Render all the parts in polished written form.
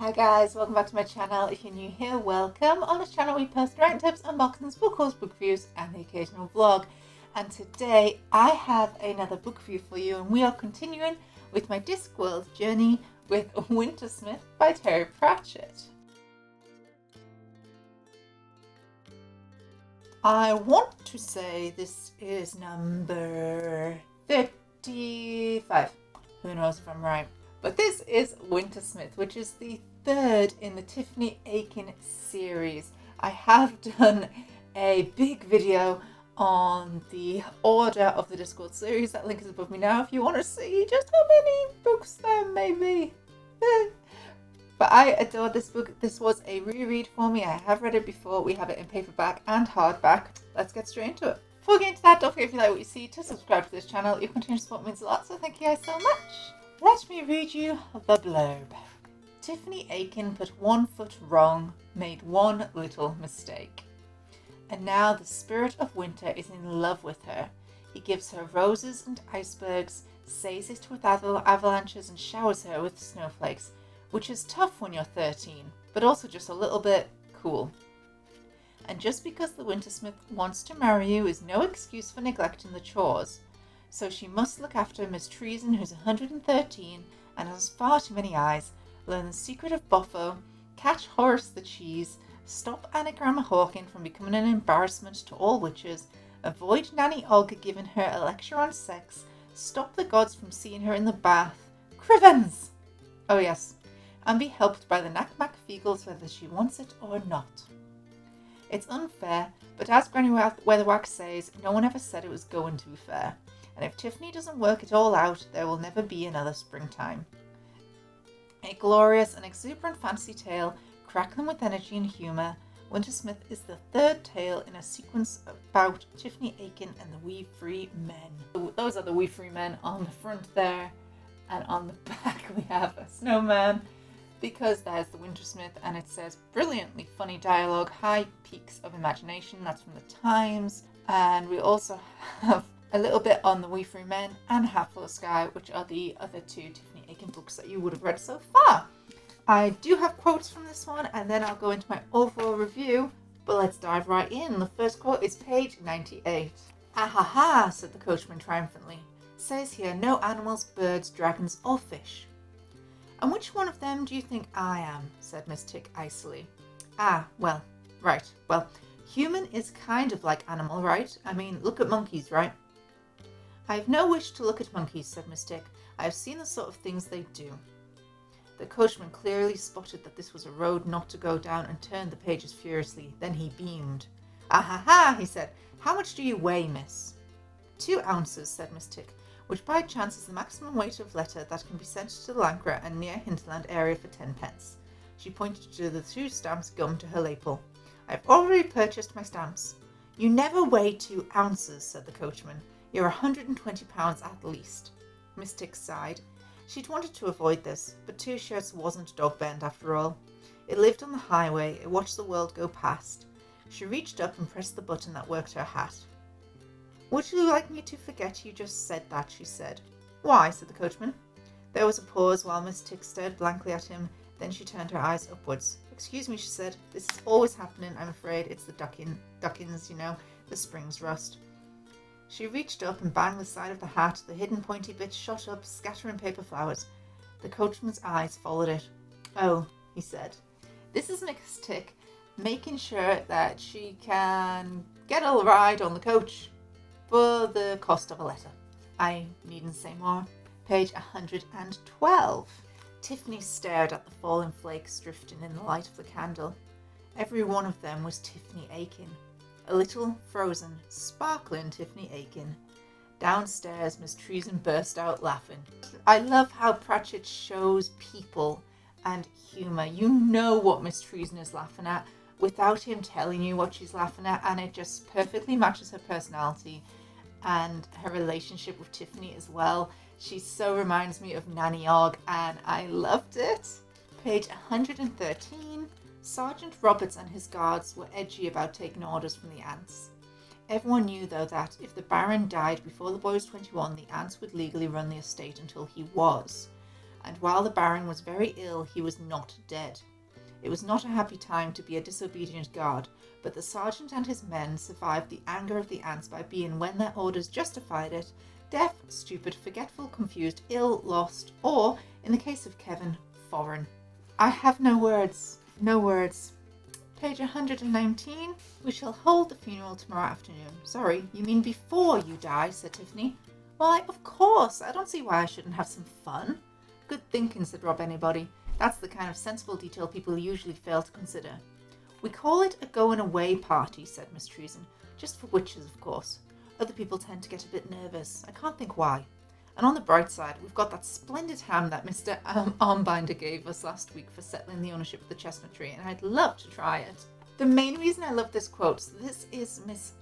Hi guys, welcome back to my channel. If you're new here, welcome. On this channel we post writing tips, unboxings, book hauls, book reviews and the occasional vlog. And today I have another book review for you, and we are continuing with my Discworld journey with Wintersmith by Terry Pratchett. I want to say this is number 35. Who knows if I'm right? But this is Wintersmith, which is the third in the Tiffany Aching series. I have done a big video on the order of the Discworld series. That link is above me now if you want to see just how many books there may be. But I adore this book. This was a reread for me. I have read it before. We have it in paperback and hardback. Let's get straight into it. Before we get into that, don't forget if you like what you see to subscribe to this channel. Your continued support means a lot, so thank you guys so much. Let me read you the blurb. Tiffany Aching put one foot wrong, made one little mistake. And now the spirit of winter is in love with her. He gives her roses and icebergs, says it with avalanches, and showers her with snowflakes, which is tough when you're 13, but also just a little bit cool. And just because the Wintersmith wants to marry you is no excuse for neglecting the chores. So she must look after Miss Treason, who's 113 and has far too many eyes, learn the secret of Boffo, catch Horace the cheese, stop Anagram Hawking from becoming an embarrassment to all witches, avoid Nanny Ogg giving her a lecture on sex, stop the gods from seeing her in the bath, Crivens! Oh yes, and be helped by the Knack-Mack Feagles whether she wants it or not. It's unfair, but as Granny Weatherwax says, no one ever said it was going to be fair. And if Tiffany doesn't work it all out, there will never be another springtime. A glorious and exuberant fantasy tale, crackling with energy and humour, Wintersmith is the third tale in a sequence about Tiffany Aching and the Wee Free Men. Those are the Wee Free Men on the front there, and on the back we have a snowman, because there's the Wintersmith, and it says brilliantly funny dialogue, high peaks of imagination. That's from the Times. And we also have a little bit on the Wee Free Men and Half Full of Sky, which are the other two Tiffany Aching books that you would have read so far. I do have quotes from this one, and then I'll go into my overall review, but let's dive right in. The first quote is page 98. "Ahaha," said the coachman triumphantly. "Says here no animals, birds, dragons, or fish." "And which one of them do you think I am?" said Miss Tick icily. Well, human is kind of like animal, right? I mean, look at monkeys, right?" "I have no wish to look at monkeys," said Miss Tick. "I have seen the sort of things they do." The coachman clearly spotted that this was a road not to go down and turned the pages furiously. Then he beamed. "Ahaha," he said. "How much do you weigh, miss?" 2 ounces, said Miss Tick, which by chance is the maximum weight of letter that can be sent to the Lancre and near Hinterland area for 10 pence. She pointed to the 2 stamps gummed to her lapel. "I have already purchased my stamps." "You never weigh 2 ounces, said the coachman. "You're 120 pounds at least." Miss Tick sighed. She'd wanted to avoid this, but 2 shirts wasn't dog-bend after all. It lived on the highway, it watched the world go past. She reached up and pressed the button that worked her hat. "Would you like me to forget you just said that?" she said. "Why?" said the coachman. There was a pause while Miss Tick stared blankly at him, then she turned her eyes upwards. "Excuse me," she said. "This is always happening, I'm afraid. It's the duckins, you know, the springs rust." She reached up and banged the side of the hat. The hidden pointy bits shot up, scattering paper flowers. The coachman's eyes followed it. "Oh," he said. "This is Miss Tick, making sure that she can get a ride on the coach for the cost of a letter. I needn't say more." Page 112. Tiffany stared at the falling flakes drifting in the light of the candle. Every one of them was Tiffany Aching. A little, frozen, sparkling Tiffany Aching. Downstairs, Miss Treason burst out laughing. I love how Pratchett shows people and humour. You know what Miss Treason is laughing at without him telling you what she's laughing at, and it just perfectly matches her personality and her relationship with Tiffany as well. She so reminds me of Nanny Ogg, and I loved it. Page 113. Sergeant Roberts and his guards were edgy about taking orders from the ants. Everyone knew, though, that if the Baron died before the boy was 21, the ants would legally run the estate until he was. and while the Baron was very ill, he was not dead. It was not a happy time to be a disobedient guard, but the sergeant and his men survived the anger of the ants by being, when their orders justified it, deaf, stupid, forgetful, confused, ill, lost, or, in the case of Kevin, foreign. I have no words. No words. Page 119. We shall hold the funeral tomorrow afternoon. Sorry, you mean before you die, said Tiffany. Why, of course. I don't see why I shouldn't have some fun. Good thinking, said Rob Anybody. That's the kind of sensible detail people usually fail to consider. We call it a going-away party, said Miss Treason. Just for witches, of course. Other people tend to get a bit nervous. I can't think why. And on the bright side, we've got that splendid ham that Mr. Armbinder gave us last week for settling the ownership of the chestnut tree, and I'd love to try it. The main reason I love this quote, so this is Miss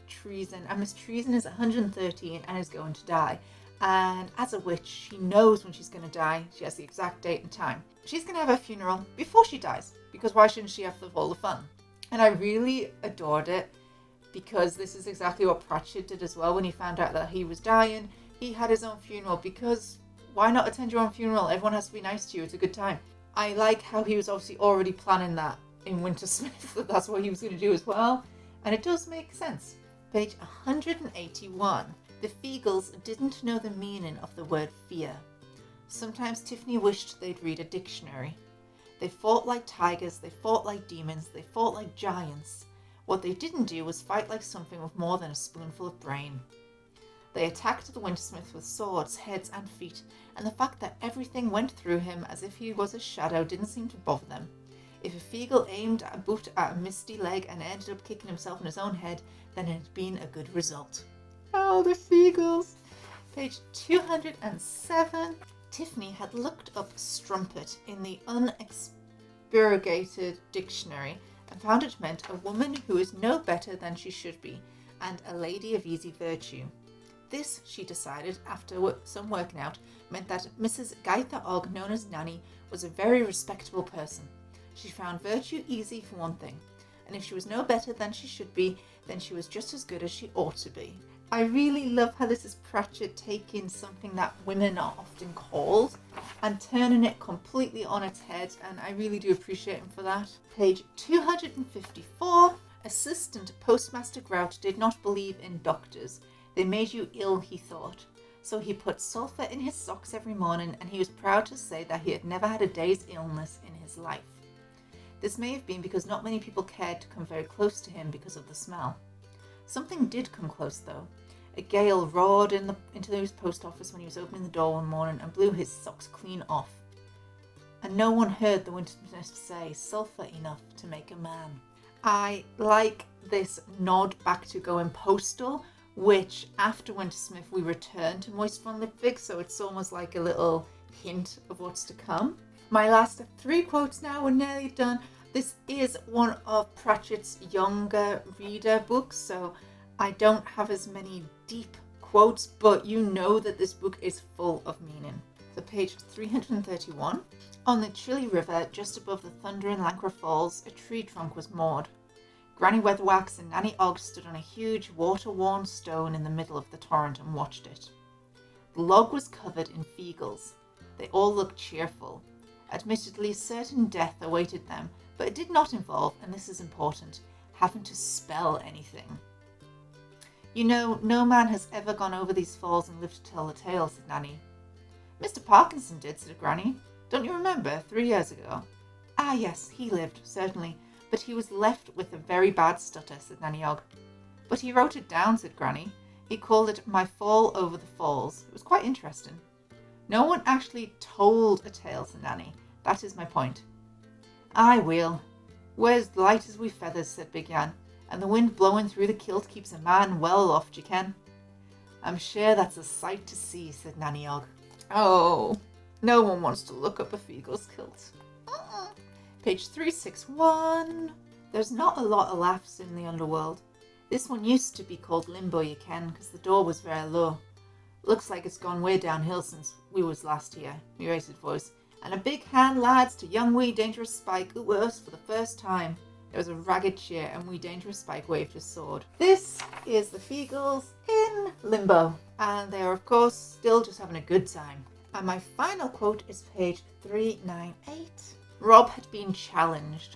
Treason, and Miss Treason is 113 and is going to die. And as a witch, she knows when she's going to die. She has the exact date and time. She's going to have her funeral before she dies, because why shouldn't she have all the fun? And I really adored it, because this is exactly what Pratchett did as well when he found out that he was dying. He had his own funeral, because why not attend your own funeral? Everyone has to be nice to you. It's a good time. I like how he was obviously already planning that in Wintersmith, that that's what he was going to do as well. And it does make sense. Page 181. The Feagles didn't know the meaning of the word fear. Sometimes Tiffany wished they'd read a dictionary. They fought like tigers, they fought like demons, they fought like giants. What they didn't do was fight like something with more than a spoonful of brain. They attacked the Wintersmith with swords, heads and feet, and the fact that everything went through him as if he was a shadow didn't seem to bother them. If a Feagle aimed a boot at a misty leg and ended up kicking himself in his own head, then it had been a good result. Oh, the Feagles! Page 207. Tiffany had looked up strumpet in the unexpurgated dictionary and found it meant a woman who is no better than she should be, and a lady of easy virtue. This, she decided, after some working out, meant that Mrs. Gaither Ogg, known as Nanny, was a very respectable person. She found virtue easy for one thing, and if she was no better than she should be, then she was just as good as she ought to be. I really love how this is Pratchett taking something that women are often called and turning it completely on its head, and I really do appreciate him for that. Page 254. Assistant Postmaster Grout did not believe in doctors. They made you ill, he thought. So he put sulphur in his socks every morning, and he was proud to say that he had never had a day's illness in his life. This may have been because not many people cared to come very close to him because of the smell. Something did come close, though. A gale roared into his post office when he was opening the door one morning and blew his socks clean off. And no one heard the Wintersmith say, sulphur enough to make a man. I like this nod back to going postal, which after Wintersmith we return to Moist Fun Lipvig, so it's almost like a little hint of what's to come. My last 3 quotes now, we're nearly done. This is one of Pratchett's younger reader books, so I don't have as many deep quotes, but you know that this book is full of meaning. So page 331. On the chilly river, just above the thundering Lancre Falls, a tree trunk was moored. Granny Weatherwax and Nanny Ogg stood on a huge, water-worn stone in the middle of the torrent and watched it. The log was covered in Feagles. They all looked cheerful. Admittedly, certain death awaited them, but it did not involve, and this is important, having to spell anything. You know, no man has ever gone over these falls and lived to tell the tale, said Nanny. Mr. Parkinson did, said Granny. Don't you remember, 3 years ago? Ah, yes, he lived, certainly, but he was left with a very bad stutter, said Nanny Ogg. But he wrote it down, said Granny. He called it My Fall Over the Falls. It was quite interesting. No one actually told a tale, said Nanny. That is my point. Aye, weel. We're as light as we feathers, said Big Yan, and the wind blowing through the kilt keeps a man well aloft, you ken. I'm sure that's a sight to see, said Nanny Ogg. Oh, no one wants to look up a Feagle's kilt. Page 361. There's not a lot of laughs in the underworld. This one used to be called Limbo, you ken, because the door was very low. Looks like it's gone way downhill since we was last here, me raised voice. And a big hand, lads, to young wee Dangerous Spike, who was for the first time. There was a ragged cheer, and wee Dangerous Spike waved his sword. This is the Feagles in Limbo, and they are, of course, still just having a good time. And my final quote is page 398. Rob had been challenged.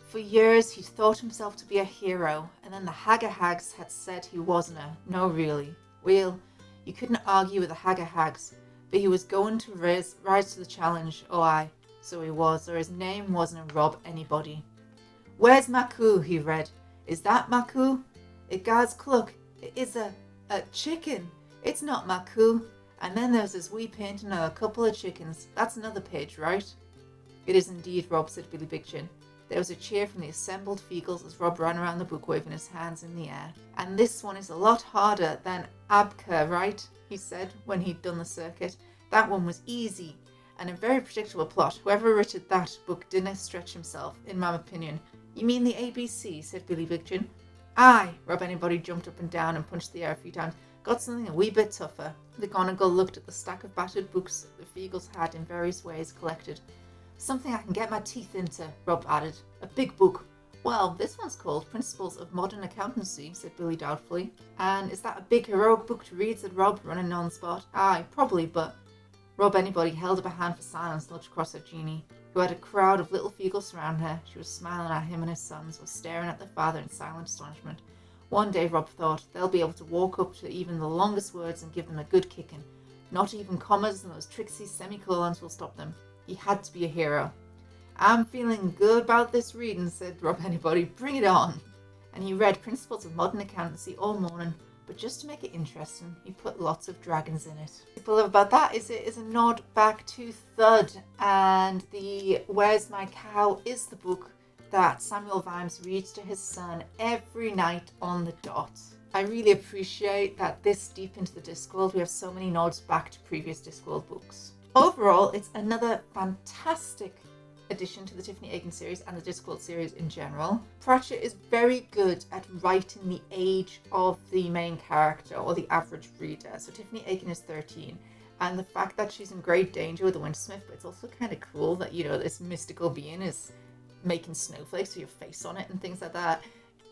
For years he'd thought himself to be a hero, and then the Hags had said he wasn't no really. Well, you couldn't argue with the Hags, but he was going to rise to the challenge, oh aye, so he was, or his name wasn't a Rob anybody. Where's Maku, he read. Is that Maku? It God's cluck, it is a chicken. It's not Maku. And then there's this wee painting of a couple of chickens. That's another page, right? It is indeed, Rob, said Billy Big Chin. There was a cheer from the assembled Feagles as Rob ran around the book waving his hands in the air. And this one is a lot harder than Abka, right? He said when he'd done the circuit. That one was easy and a very predictable plot. Whoever written that book didn't stretch himself, in my opinion. You mean the ABC, said Billy Big Chin. Aye, Rob Anybody jumped up and down and punched the air a few times. Got something a wee bit tougher. McGonagall looked at the stack of battered books the Feagles had in various ways collected. Something I can get my teeth into, Rob added. A big book. Well, this one's called Principles of Modern Accountancy, said Billy doubtfully. And is that a big heroic book to read, said Rob, running on the spot. Aye, probably, but... Rob Anybody held up a hand for silence and looked across at Jeanie, who had a crowd of little Feagles surround her. She was smiling at him and his sons, was staring at their father in silent astonishment. One day, Rob thought, they'll be able to walk up to even the longest words and give them a good kicking. Not even commas and those tricksy semicolons will stop them. He had to be a hero. I'm feeling good about this reading, said Rob Anybody. Bring it on. And he read Principles of Modern Accountancy all morning, but just to make it interesting, he put lots of dragons in it. What I love about that is it is a nod back to Thud, and the Where's My Cow is the book that Samuel Vimes reads to his son every night on the dot. I really appreciate that this deep into the Discworld we have so many nods back to previous Discworld books. Overall, it's another fantastic addition to the Tiffany Aching series and the Discworld series in general. Pratchett is very good at writing the age of the main character or the average reader. So Tiffany Aching is 13. And the fact that she's in great danger with the Wintersmith, but it's also kind of cool that, you know, this mystical being is making snowflakes with your face on it and things like that.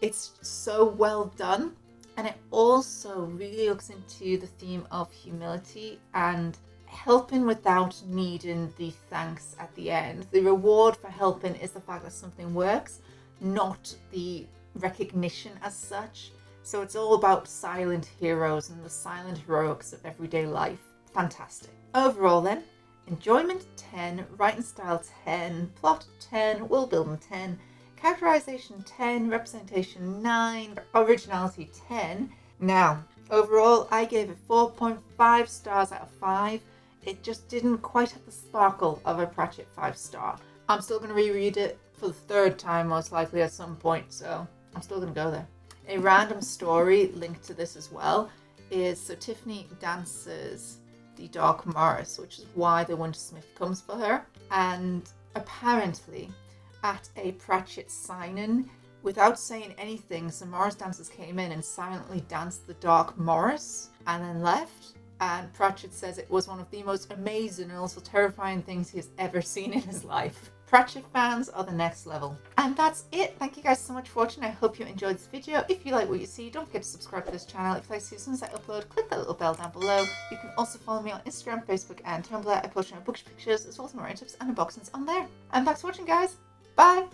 It's so well done. And it also really looks into the theme of humility and helping without needing the thanks at the end. The reward for helping is the fact that something works, not the recognition as such. So it's all about silent heroes and the silent heroics of everyday life. Fantastic. Overall then, enjoyment 10, writing style 10, plot 10, world building 10, characterization 10, representation 9, originality 10. Now, overall I gave it 4.5 stars out of 5. It just didn't quite have the sparkle of a Pratchett 5-star. I'm still going to reread it for the third time most likely at some point, so I'm still going to go there. A random story linked to this as well is, so Tiffany dances the Dark Morris, which is why the Wintersmith comes for her. And apparently at a Pratchett sign-in, without saying anything, some Morris dancers came in and silently danced the Dark Morris and then left. And Pratchett says it was one of the most amazing and also terrifying things he has ever seen in his life. Pratchett fans are the next level. And that's it. Thank you guys so much for watching. I hope you enjoyed this video. If you like what you see, don't forget to subscribe to this channel. If you like to see as soon as I upload, click that little bell down below. You can also follow me on Instagram, Facebook and Tumblr. I post my bookish pictures as well as my writing tips and unboxings on there. And thanks for watching, guys. Bye!